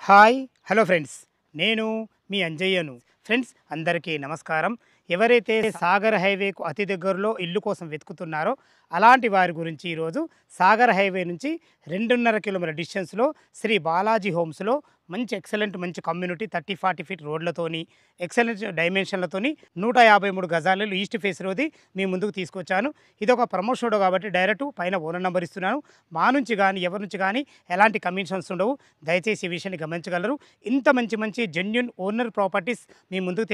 Hi hello friends, నేను మీ అంజయ్యను. Friends అందరికీ నమస్కారం. ఎవరైతే సాగర్ హైవేకు అతి దగ్గరలో ఇల్లు కోసం వెతుకుతున్నారో అలాంటి వారి గురించి ఈరోజు సాగర్ హైవే నుంచి 2.5 కిలోమీటర్ డిస్టెన్స్లో శ్రీ బాలాజీ హోమ్స్లో మంచి ఎక్సలెంట్ మంచి కమ్యూనిటీ 30-40 ఫీట్ రోడ్లతోని ఎక్సలెంట్ డైమెన్షన్లతోని 153 గజాలు ఈస్ట్ ఫేస్ రోది మీ ముందుకు తీసుకొచ్చాను. ఇది ఒక ప్రమోషన్ కాబట్టి డైరెక్ట్ పైన ఓనర్ నెంబర్ ఇస్తున్నాను. మా నుంచి కానీ ఎవరి నుంచి కానీ ఎలాంటి కమిషన్స్ ఉండవు. దయచేసి ఈ విషయాన్ని గమనించగలరు. ఇంత మంచి మంచి జెన్యూన్ ఓనర్ ప్రాపర్టీస్ మీ ముందుకు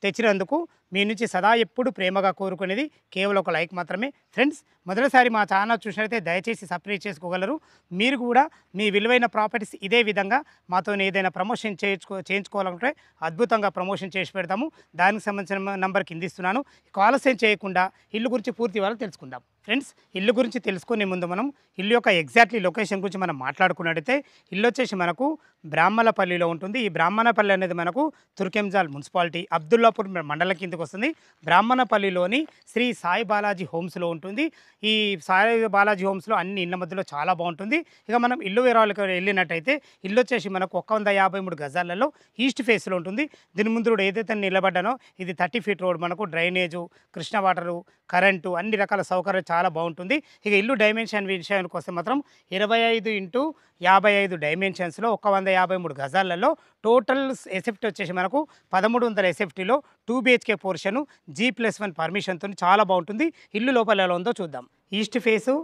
తెచ్చినందుకు మీ నుంచి సదా ఎప్పుడు ప్రేమగా కోరుకునేది కేవలం ఒక లైక్ మాత్రమే. ఫ్రెండ్స్, మొదటిసారి మా ఛానల్ చూసినట్లయితే దయచేసి సబ్స్క్రైబ్ చేసుకోగలరు. మీరు కూడా మీ విలువైన ప్రాపర్టీస్ ఇదే విధంగా మాతో ఏదైనా ప్రమోషన్ చేయించుకోవాలంటే అద్భుతంగా ప్రమోషన్ చేసి పెడతాము. దానికి సంబంధించిన నంబర్ కింద ఇస్తున్నాను. ఆలస్యం చేయకుండా ఇల్లు గురించి పూర్తి వాళ్ళు తెలుసుకుందాం. ఫ్రెండ్స్, ఇల్లు గురించి తెలుసుకునే ముందు మనం ఇల్లు యొక్క ఎగ్జాక్ట్లీ లొకేషన్ గురించి మనం మాట్లాడుకున్నట్టయితే ఇల్లు వచ్చేసి మనకు బ్రాహ్మణపల్లిలో ఉంటుంది. ఈ బ్రాహ్మణపల్లి అనేది మనకు తుర్కెంజాల్ మున్సిపాలిటీ అబ్దుల్లాపూర్ మండలం కిందకు వస్తుంది. బ్రాహ్మణపల్లిలోని శ్రీ సాయి బాలాజీ హోమ్స్లో ఉంటుంది. ఈ సాయి బాలాజీ హోమ్స్లో అన్ని ఇళ్ళ మధ్యలో చాలా బాగుంటుంది. ఇక మనం ఇల్లు వివరాలకు వెళ్ళినట్టయితే ఇల్లు వచ్చేసి మనకు 153 గజాలలో ఈస్ట్ ఫేస్లో ఉంటుంది. దీని ముందు రోడ్ ఏదైతే నిలబడ్డానో ఇది 30 ఫీట్ రోడ్. మనకు డ్రైనేజు, కృష్ణ వాటరు, కరెంటు అన్ని రకాల సౌకర్యాలు చాలా బాగుంటుంది. ఇక ఇల్లు డైమెన్షన్ విషయానికి వస్తే మాత్రం 25x55 డైమెన్షన్స్లో 153 గజాలలో టోటల్ ఎసెఫ్టీ వచ్చేసి మనకు 1300 ఎసెఫ్టీలో 2 BHK పోర్షను G+1 పర్మిషన్తో చాలా బాగుంటుంది. ఇల్లు లోపల ఎలా ఉందో చూద్దాం. ఈస్ట్ ఫేసు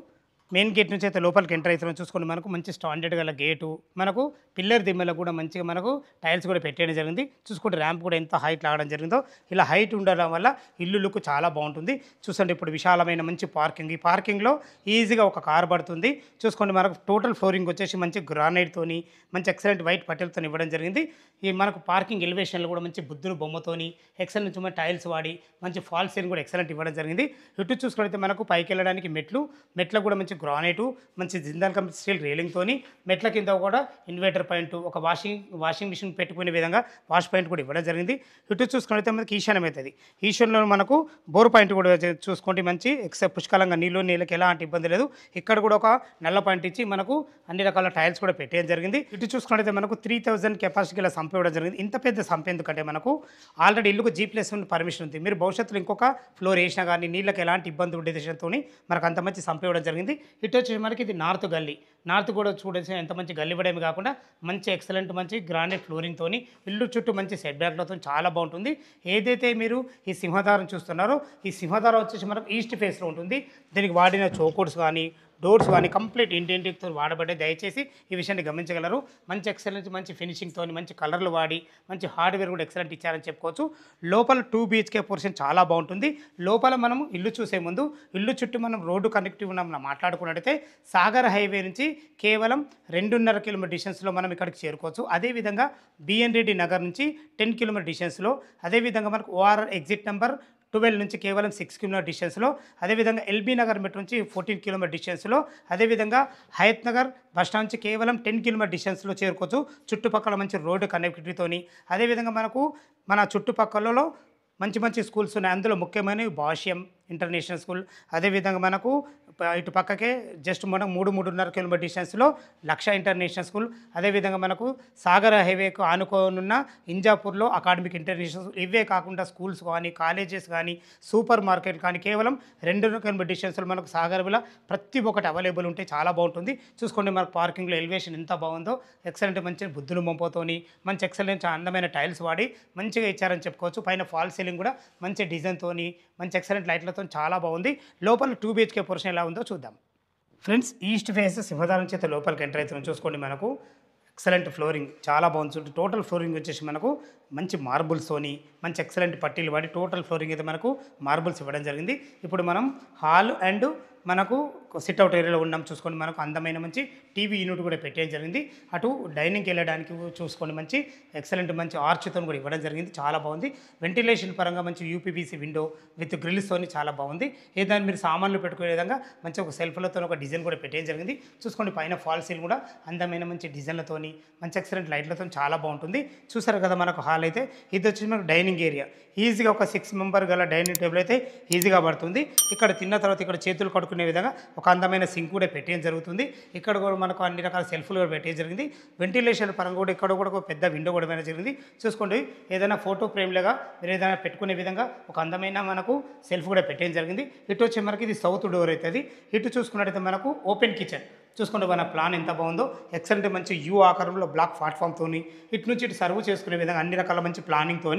మెయిన్ గేట్ నుంచి అయితే లోపలికి ఎంటర్ అవుతున్నాం. చూసుకోండి, మనకు మంచి స్టాండర్డ్ గల గేటు, మనకు పిల్లర్ దిమ్మలకు కూడా మంచిగా మనకు టైల్స్ కూడా పెట్టేయడం జరిగింది. చూసుకుంటే ర్యాంప్ కూడా ఎంత హైట్ లాగడం జరిగిందో. ఇలా హైట్ ఉండడం వల్ల ఇల్లు లుక్ చాలా బాగుంటుంది. చూసుకోండి, ఇప్పుడు విశాలమైన మంచి పార్కింగ్. ఈ పార్కింగ్లో ఈజీగా ఒక కార్ పడుతుంది. చూసుకోండి, మనకు టోటల్ ఫ్లోరింగ్ వచ్చేసి మంచి గ్రానైట్తోని మంచి ఎక్సలెంట్ వైట్ పట్టెలతో ఇవ్వడం జరిగింది. ఈ మనకు పార్కింగ్ ఎలివేషన్లో కూడా మంచి బుద్ధుని బొమ్మతోని ఎక్సలెంట్ టైల్స్ వాడి మంచి ఫాల్ సీలింగ్ కూడా ఎక్సలెంట్ ఇవ్వడం జరిగింది. ఇటు చూసుకుంటే మనకు పైకి వెళ్ళడానికి మెట్లకు కూడా మంచి గ్రానైటు, మంచి జిందాల్ కంపెనీ స్టీల్ రేలింగ్తోని మెట్ల కింద కూడా ఇన్వర్టర్ పాయింట్, ఒక వాషింగ్ మిషన్ పెట్టుకునే విధంగా వాష్ పాయింట్ కూడా ఇవ్వడం జరిగింది. ఇటు చూసుకుంటే మనకి ఈశాన్యం అవుతుంది. ఈశాన్యంలో మనకు బోర్ పాయింట్ కూడా చూసుకోండి, మంచి పుష్కలంగా నీళ్ళకి ఎలాంటి ఇబ్బంది లేదు. ఇక్కడ కూడా ఒక నల్ల పాయింట్ ఇచ్చి మనకు అన్ని రకాల టైల్స్ కూడా పెట్టేయడం జరిగింది. ఇటు చూసుకుంటే మనకు 3000 కెపాసిటీ గల సంప ఇవ్వడం జరిగింది. ఇంత పెద్ద సంప ఎందుకంటే మనకు ఆల్రెడీ ఇల్లుకు G+1 పర్మిషన్ ఉంది. మీరు భవిష్యత్తులో ఇంకొక ఫ్లోర్ వేసినా కానీ నీళ్ళకి ఎలాంటి ఇబ్బంది ఉండే దేశంతో మనకు అంత మంచి సంప ఇవ్వడం జరిగింది. ఇటు వచ్చి మనకి ఇది నార్త్ గల్లీ. నార్త్ కూడా చూడేసి ఎంత మంచి గల్లీ ఇవ్వడమే కాకుండా మంచి ఎక్సలెంట్ మంచి గ్రానైట్ ఫ్లోరింగ్తోని ఇల్లు చుట్టూ మంచి సెట్ బ్యాక్లతో చాలా బాగుంటుంది. ఏదైతే మీరు ఈ సింహద్వారం చూస్తున్నారో ఈ సింహద్వారం వచ్చేసి మనకు ఈస్ట్ ఫేస్లో ఉంటుంది. దీనికి వాడిన చౌకోడ్స్ కానీ డోర్స్ కానీ కంప్లీట్ ఇంటింటితో వాడబడ్డే. దయచేసి ఈ విషయాన్ని గమనించగలరు. మంచి ఎక్సలెంట్ మంచి ఫినిషింగ్తో మంచి కలర్లు వాడి మంచి హార్డ్వేర్ కూడా ఎక్సలెంట్ ఇచ్చారని చెప్పుకోవచ్చు. లోపల 2 BHK పోర్షన్ చాలా బాగుంటుంది. లోపల మనం ఇల్లు చూసే ముందు ఇల్లు చుట్టూ మనం రోడ్డు కనెక్టివ్ మనం మాట్లాడుకున్నట్టయితే సాగర్ హైవే నుంచి కేవలం 2.5 కిలోమీటర్ డిస్టెన్స్లో మనం ఇక్కడికి చేరుకోవచ్చు. అదేవిధంగా బిఎన్ రెడ్డి నగర్ నుంచి 10 కిలోమీటర్ డిస్టెన్స్లో, అదేవిధంగా మనకు ORR ఎగ్జిట్ నెంబర్ 12 నుంచి కేవలం 6 కిలోమీటర్ డిస్టెన్స్లో, అదేవిధంగా ఎల్బీ నగర్ మెట్రో నుంచి 14 కిలోమీటర్ డిస్టెన్స్లో, అదేవిధంగా హయత్ నగర్ బస్ స్టాండ్ నుంచి కేవలం 10 కిలోమీటర్ డిస్టెన్స్లో చేరుకోవచ్చు. చుట్టుపక్కల మంచి రోడ్డు కనెక్టివిటీతోని. అదేవిధంగా మనకు మన చుట్టుపక్కలలో మంచి స్కూల్స్ ఉన్నాయి. అందులో ముఖ్యమైనవి భాష్యం ఇంటర్నేషనల్ స్కూల్, అదేవిధంగా మనకు ఇటు పక్కకే జస్ట్ మనం 3-3.5 కిలోమీటర్ డిస్టెన్స్లో లక్ష ఇంటర్నేషనల్ స్కూల్, అదేవిధంగా మనకు సాగర్ హైవేకు ఆనుకోనున్న ఇంజాపూర్లో అకాడమిక్ ఇంటర్నేషనల్ స్కూల్. ఇవే కాకుండా స్కూల్స్ కానీ కాలేజెస్ కానీ సూపర్ మార్కెట్ కానీ కేవలం 2 కిలోమీటర్ డిస్టెన్స్లో మనకు సాగర్లో ప్రతి ఒక్కటి అవైలబుల్ ఉంటే చాలా బాగుంటుంది. చూసుకోండి, మనకు పార్కింగ్లో ఎలివేషన్ ఎంత బాగుందో. ఎక్సలెంట్ మంచి బుద్ధులు మొంపతోని మంచి ఎక్సలెంట్ అందమైన టైల్స్ వాడి మంచిగా ఇచ్చారని చెప్పుకోవచ్చు. పైన ఫాల్ సీలింగ్ కూడా మంచి డిజైన్తోని మంచి ఎక్సలెంట్ లైట్లతో చాలా బాగుంది. లోపల 2 BHK పోర్షన్ ఎలా ఉందో చూద్దాం. ఫ్రెండ్స్, ఈస్ట్ ఫేస్ సింహద్వారం చేత లోపలికి ఎంటర్ అవుతున్నాం. చూసుకోండి, మనకు ఎక్సలెంట్ ఫ్లోరింగ్ చాలా బాగుంది. టోటల్ ఫ్లోరింగ్ వచ్చేసి మనకు మంచి మార్బుల్స్తోని మంచి ఎక్సలెంట్ పట్టీలు వాడి టోటల్ ఫ్లోరింగ్ అయితే మనకు మార్బుల్స్ ఇవ్వడం జరిగింది. ఇప్పుడు మనం హాల్ అండ్ మనకు సిట్అవుట్ ఏరియాలో ఉన్నాం. చూసుకోండి, మనకు అందమైన మంచి టీవీ యూనిట్ కూడా పెట్టేయడం జరిగింది. అటు డైనింగ్కి వెళ్ళడానికి చూసుకోండి, మంచి ఎక్సలెంట్ మంచి ఆర్చ్తో కూడా ఇవ్వడం జరిగింది. చాలా బాగుంది. వెంటిలేషన్ పరంగా మంచి యూపీవీసీ విండో విత్ గ్రిల్స్తోని చాలా బాగుంది. ఏదైనా మీరు సామాన్లు పెట్టుకునే విధంగా మంచి ఒక సెల్ఫ్లతో ఒక డిజైన్ కూడా పెట్టేయడం జరిగింది. చూసుకోండి, పైన ఫాల్ సీల్ కూడా అందమైన మంచి డిజైన్లతోని మంచి ఎక్సలెంట్ లైట్లతో చాలా బాగుంటుంది. చూసారు కదా మనకు హాల్ అయితే. ఇది వచ్చి మనకు డైనింగ్ ఏరియా. ఈజీగా ఒక 6 మెంబర్ గల డైనింగ్ టేబుల్ అయితే ఈజీగా పడుతుంది. ఇక్కడ తిన్న తర్వాత ఇక్కడ చేతులు కడుక్కునే పట్టుకునే విధంగా ఒక అందమైన సింక్ కూడా పెట్టేయడం జరుగుతుంది. ఇక్కడ కూడా మనకు అన్ని రకాల సెల్ఫ్లు కూడా పెట్టేయడం జరిగింది. వెంటిలేషన్ పరంగా కూడా ఇక్కడ కూడా ఒక పెద్ద విండో కూడా వేయడం జరిగింది. చూసుకోండి, ఏదైనా ఫోటో ఫ్రేమ్లుగా మీరు ఏదైనా పెట్టుకునే విధంగా ఒక అందమైన మనకు సెల్ఫ్ కూడా పెట్టేయడం జరిగింది. ఇటు వచ్చే మనకి ఇది సౌత్ డోర్ అవుతుంది. ఇటు చూసుకున్నట్టయితే మనకు ఓపెన్ కిచెన్. చూసుకుంటే మన ప్లాన్ ఎంత బాగుందో, ఎక్సలెంట్ మంచి యూ ఆకారంలో బ్లాక్ ప్లాట్ఫామ్తో ఇటు నుంచి ఇటు సర్వ్ చేసుకునే విధంగా అన్ని రకాల మంచి ప్లానింగ్తో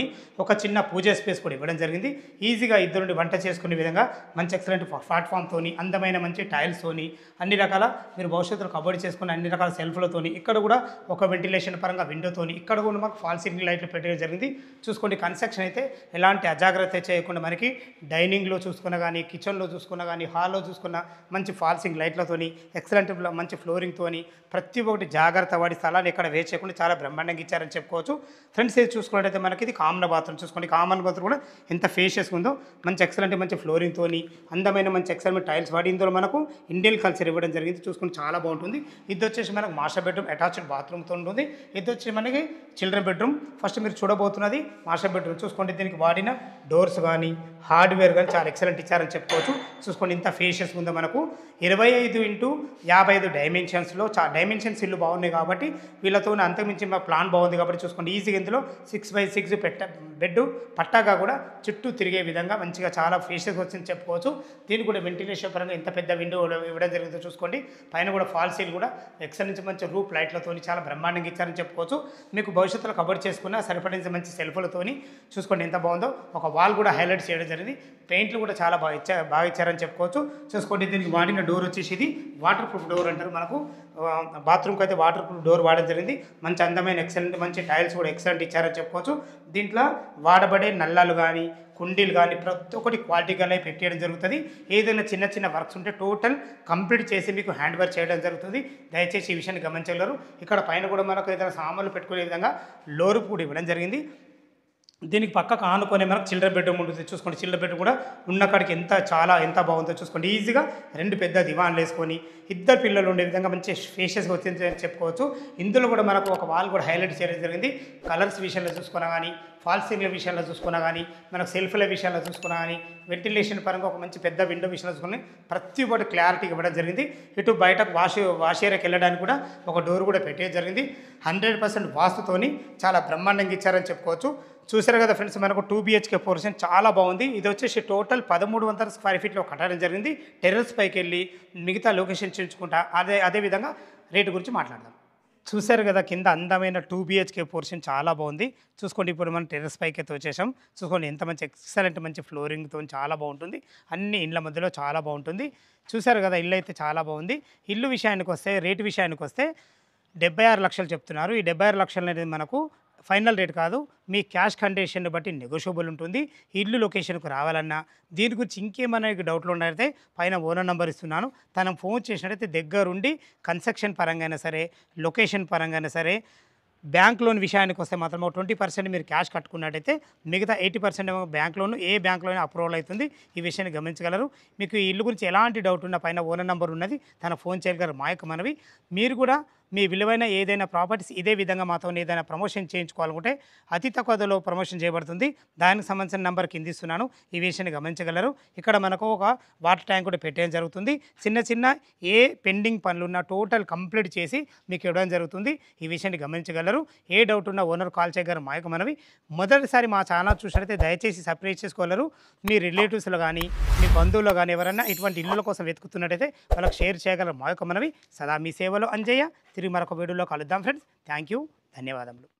ఒక చిన్న పూజ స్పేస్ కూడా ఇవ్వడం జరిగింది. ఈజీగా ఇద్దరు నుండి వంట చేసుకునే విధంగా మంచి ఎక్సలెంట్ ప్లాట్ఫామ్తో అందమైన మంచి టైల్స్తో అన్ని రకాల మీరు భవిష్యత్తులో కబడ్డీ చేసుకున్న అన్ని రకాల సెల్ఫ్లతో ఇక్కడ కూడా ఒక వెంటిలేషన్ పరంగా విండోతో ఇక్కడ కూడా మనకు ఫాల్ సీలింగ్ లైట్లు పెట్టడం జరిగింది. చూసుకోండి, కన్స్ట్రక్షన్ అయితే ఎలాంటి అజాగ్రత్త చేయకుండా మనకి డైనింగ్లో చూసుకున్నా కానీ, కిచెన్లో చూసుకున్నా కానీ, హాల్లో చూసుకున్న మంచి ఫాల్ సీలింగ్ లైట్లతో ఎక్సలెంట్ మంచి ఫ్లోరింగ్తోని ప్రతి ఒక్కటి జాగ్రత్త పడి స్థలాన్ని ఎక్కడ వేస్ట్ చేయకుండా చాలా బ్రహ్మాండంగా ఇచ్చారని చెప్పుకోవచ్చు. ఫ్రెండ్స్, ఇది చూసుకున్నట్టయితే మనకి ఇది కామన్ బాత్రూమ్. చూసుకోండి, కామన్ బాత్రూమ్ కూడా ఎంత ఫేషియస్ ఉందో, మంచి ఎక్సలెంట్ మంచి ఫ్లోరింగ్తోని అందమైన మంచి ఎక్సలెంట్ టైల్స్ వాడి ఇందులో మనకు ఇండియన్ కల్చర్ ఇవ్వడం జరిగింది. చూసుకుని చాలా బాగుంటుంది. ఇది వచ్చేసి మనకు మాస్టర్ బెడ్రూమ్ అటాచ్డ్ బాత్రూమ్తో ఉంటుంది. ఇది వచ్చి మనకి చిల్డ్రన్ బెడ్రూమ్. ఫస్ట్ మీరు చూడబోతున్నది మాస్టర్ బెడ్రూమ్. చూసుకోండి, దీనికి వాడిన డోర్స్ కానీ హార్డ్వేర్ కానీ చాలా ఎక్సలెంట్ ఇచ్చారని చెప్పుకోవచ్చు. చూసుకోండి, ఇంత ఫేషియస్ ఉందో. మనకు 25x55 డైమెన్షన్స్లో డైమెన్షన్స్ ఇల్లు బాగున్నాయి కాబట్టి వీళ్ళతో అంతకుమించి మా ప్లాన్ బాగుంది కాబట్టి చూసుకోండి, ఈజీగా ఇందులో 6x6 బెడ్ పట్టాగా కూడా చుట్టూ తిరిగే విధంగా మంచిగా చాలా ఫేషియస్ వచ్చింది చెప్పుకోవచ్చు. దీనికి కూడా వెంటిలేషన్ పరంగా ఎంత పెద్ద విండో ఇవ్వడం జరిగిందో చూసుకోండి. పైన కూడా ఫాల్ సీల్ కూడా ఎక్సలెంట్ మంచి రూప్ లైట్లతో చాలా బ్రహ్మాండంగా ఇచ్చారని చెప్పుకోవచ్చు. మీకు భవిష్యత్తులో కబర్ చేసుకున్న సరిపడిన మంచి సెల్ఫ్లతో చూసుకోండి ఎంత బాగుందో. ఒక వాల్ కూడా హైలైట్ చేయడం జరిగింది. పెయింట్లు కూడా చాలా బాగా ఇచ్చారని చెప్పుకోవచ్చు. చూసుకోండి, దీనికి వాడిన డోర్ వచ్చేసి ఇది వాటర్ ప్రూఫ్ డోర్ అంటారు. మనకు బాత్రూమ్కి అయితే వాటర్ ప్రూఫ్ డోర్ వాడడం జరిగింది. మంచి అందమైన ఎక్సలెంట్ మంచి టైల్స్ కూడా ఎక్సలెంట్ ఇచ్చారని చెప్పుకోవచ్చు. దీంట్లో వాడబడే నల్లాలు కానీ కుండీలు కానీ ప్రతి ఒక్కటి క్వాలిటీగానే పెట్టేయడం జరుగుతుంది. ఏదైనా చిన్న చిన్న వర్క్స్ ఉంటే టోటల్ కంప్లీట్ చేసి మీకు హ్యాండ్ వర్క్ చేయడం జరుగుతుంది. దయచేసి ఈ విషయాన్ని గమనించగలరు. ఇక్కడ పైన కూడా మనకు ఏదైనా సామాన్లు పెట్టుకునే విధంగా లోరు కూడా ఇవ్వడం జరిగింది. దీనికి పక్కకు ఆనుకొని మనకు చిల్డ్రన్ బెడ్రూమ్ ఉంటుంది. చూసుకోండి, చిల్డ్రన్ బెడ్రూమ్ కూడా ఉన్న కాడికి ఎంత బాగుందో చూసుకోండి. ఈజీగా 2 పెద్ద దివాన్లు వేసుకొని ఇద్దరు పిల్లలు ఉండే విధంగా మంచి ఫేషియస్గా వచ్చింది అని చెప్పుకోవచ్చు. ఇందులో కూడా మనకు ఒక వాల్ కూడా హైలైట్ చేయడం జరిగింది. కలర్స్ విషయంలో చూసుకున్నా కానీ, ఫాల్ సీలింగ్ విషయంలో చూసుకున్నా కానీ, మనకు సెల్ఫ్ల విషయంలో చూసుకున్నా కానీ, వెంటిలేషన్ పరంగా ఒక మంచి పెద్ద విండో విషయంలో చూసుకుని ప్రతి ఒక్కటి క్లారిటీ ఇవ్వడం జరిగింది. ఇటు బయటకు వాష్ ఏరియాకి వెళ్ళడానికి కూడా ఒక డోర్ కూడా పెట్టే జరిగింది. 100% వాస్తుతోని చాలా బ్రహ్మాండంగా ఇచ్చారని చెప్పుకోవచ్చు. చూసారు కదా ఫ్రెండ్స్, మనకు 2 BHK పోర్షన్ చాలా బాగుంది. ఇది వచ్చేసి టోటల్ 1300 స్క్వేర్ ఫీట్లో కట్టడం జరిగింది. టెర్రస్ పైకి వెళ్ళి మిగతా లొకేషన్ చూసుకుంటా అదే విధంగా రేటు గురించి మాట్లాడదాం. చూసారు కదా, కింద అందమైన 2 BHK పోర్షన్ చాలా బాగుంది. చూసుకోండి, ఇప్పుడు మనం టెర్రస్ పైకి అయితే వచ్చేసాం. చూసుకోండి, ఎంత మంచి ఎక్సలెంట్ మంచి ఫ్లోరింగ్తో చాలా బాగుంటుంది. అన్ని ఇళ్ళ మధ్యలో చాలా బాగుంటుంది. చూసారు కదా, ఇల్లు అయితే చాలా బాగుంది. ఇల్లు విషయానికి వస్తే, రేటు విషయానికి వస్తే 76 లక్షలు చెప్తున్నారు. ఈ 76 లక్షలు అనేది మనకు ఫైనల్ రేట్ కాదు. మీ క్యాష్ కండిషన్ బట్టి నెగోషియబుల్ ఉంటుంది. ఇల్లు లొకేషన్కు రావాలన్నా దీని గురించి ఇంకేమైనా డౌట్లు ఉన్నారైతే పైన ఓనర్ నెంబర్ ఇస్తున్నాను. తనకు ఫోన్ చేసినట్టయితే దగ్గరుండి కన్స్ట్రక్షన్ పరంగా అయినా సరే, లొకేషన్ పరంగా అయినా సరే, బ్యాంక్ లోన్ విషయానికి వస్తే మాత్రం 20% మీరు క్యాష్ కట్టుకున్నట్టయితే మిగతా 80% బ్యాంక్ లోన్ ఏ బ్యాంక్లోనే అప్రూవల్ అవుతుంది. ఈ విషయాన్ని గమనించగలరు. మీకు ఈ ఇల్లు గురించి ఎలాంటి డౌట్ ఉన్నా పైన ఓనర్ నెంబర్ ఉన్నది, తన ఫోన్ చేయగలరు. మా యొక్క మనవి, మీరు కూడా మీ విలువైన ఏదైనా ప్రాపర్టీస్ ఇదే విధంగా మాతో ఏదైనా ప్రమోషన్ చేయించుకోవాలనుకుంటే అతి తక్కువ ధరలో ప్రమోషన్ చేయబడుతుంది. దానికి సంబంధించిన నెంబర్ కింద ఇస్తున్నాను. ఈ విషయాన్ని గమనించగలరు. ఇక్కడ మనకు ఒక వాటర్ ట్యాంక్ కూడా పెట్టడం జరుగుతుంది. చిన్న ఏ పెండింగ్ పనులున్నా టోటల్ కంప్లీట్ చేసి మీకు ఇవ్వడం జరుగుతుంది. ఈ విషయాన్ని గమనించగలరు. ఏ డౌట్ ఉన్నా ఓనర్ కాల్ చేయగలరు. మా యొక్క మనవి, మొదటిసారి మా ఛానల్ చూసినట్లయితే దయచేసి సబ్స్క్రైబ్ చేసుకోగలరు. మీ రిలేటివ్స్లో కానీ, మీ బంధువులు కానీ ఎవరైనా ఇటువంటి ఇల్లుల కోసం వెతుకుతున్నట్టయితే వాళ్ళకి షేర్ చేయగలరు. మా యొక్క మనవి, సదా మీ సేవలో అంజయ్య. తిరిగి మరొక వీడియోలో కలుద్దాం ఫ్రెండ్స్. థ్యాంక్ యూ, ధన్యవాదములు.